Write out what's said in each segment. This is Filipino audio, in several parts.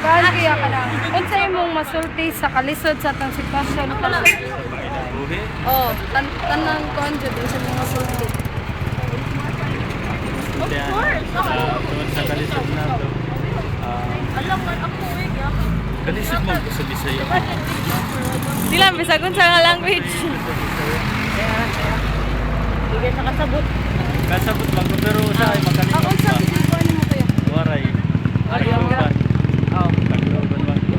Kuan kaya ka lang. Unsa imong masulti sa kalisod sa atong sitwasyon karon? Buhi. Oh, tanang kuan jud unsa imong masulti. Of course. Tungod sa kalisod na to. Alam man ako Kalisod mo sa Bisaya. Di lang bisag unsa nga language. Hindi ka nakasabot. Kasabot lang ko pero sa ay makalimot Unsa pa. gid kuan nimo kayo? Waray. Tagloban. Tagloban man ko.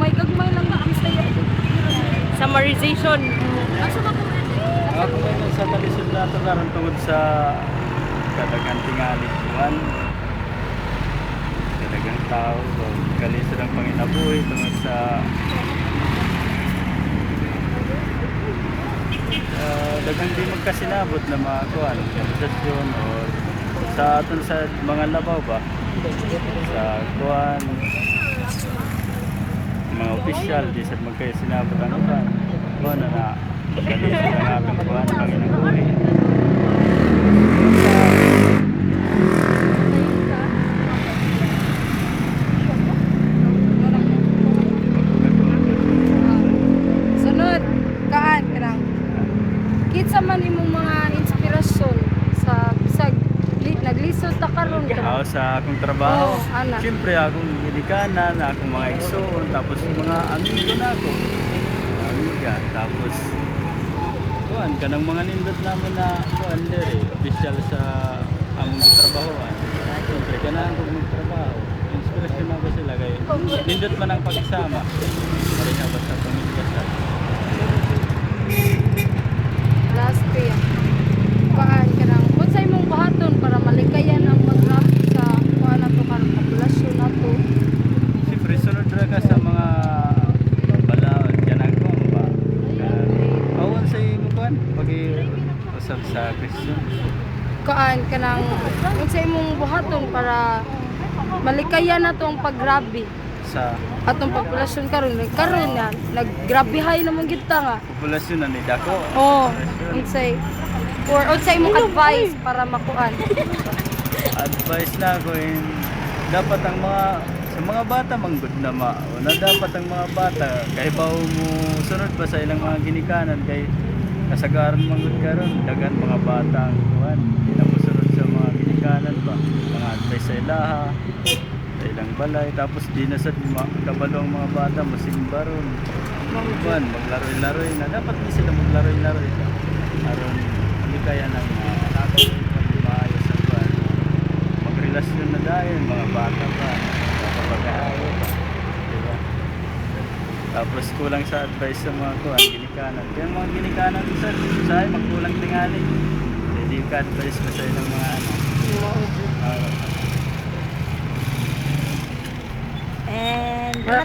Gagmay lang na Bisaya. Summarization. Asa ba ko? Ako ngayon sa kalisod na to karon tungod sa kadagang tingali kuan. Kadagang tao, so, kalisod ang panginabuhi tungod sa daghang di magkasinabot na mga kuan, organisasyon o sa aton sa mga labaw ba sa kuan mga opisyal di sa magkasinabot ano ba kuan na kalisod ang atong kuan panginabuhi. Sunod, kaan kanang. Kitsa man imong mga inspirasyon sa bisag naglisod ta karon Ako sa akong trabaho, Oo, anak. siyempre akong ginikanan, akong mga igsoon, tapos mga amigo na ako. Amiga, tapos kuan kanang mga nindot naman na kuan dere, official sa among trabahoan. Siyempre kanang akong magtrabaho. Inspirasyon ako sila kay nindot man ang pagsama. Pareha ba sa pamilya sa last year. Kaan kanang unsa imong buhaton para malikayan ang mag-rap sa kuan nato karong populasyon nato. siyempre sunod ra ka sa mga balaod kanang ko ba. Awan sa imo kuan pag usab sa Kristiyan. Kaan kanang unsa imong buhaton para malikayan nato ang paggrabe Sa atong populasyon karon na naggrabihay naman gyud ta nga. populasyon na ni dako. Oh, unsay or unsay imong advice para makuan. Advice na ko dapat ang mga sa mga bata manggod na na dapat ang mga bata kay bawo mo sunod pa sa ilang mga ginikanan kay kasagaran manggod karon dagan mga bata ang kuan pinapusunod sa mga ginikanan ba mga advice sa ilaha sa ilang balay tapos di na sad kabalo ang mga bata masimbaron kuan maglaro-laro na dapat di sila maglaro-laro aron hindi kaya ng maayos ang kuan magrelasyon na dahil mga bata pa kapag-aaral pa diba tapos kulang sa advice sa mga kuan ginikanan kaya mga ginikanan sa ay magkulang tingali hindi ka advice pa sa ilang mga ano And Wala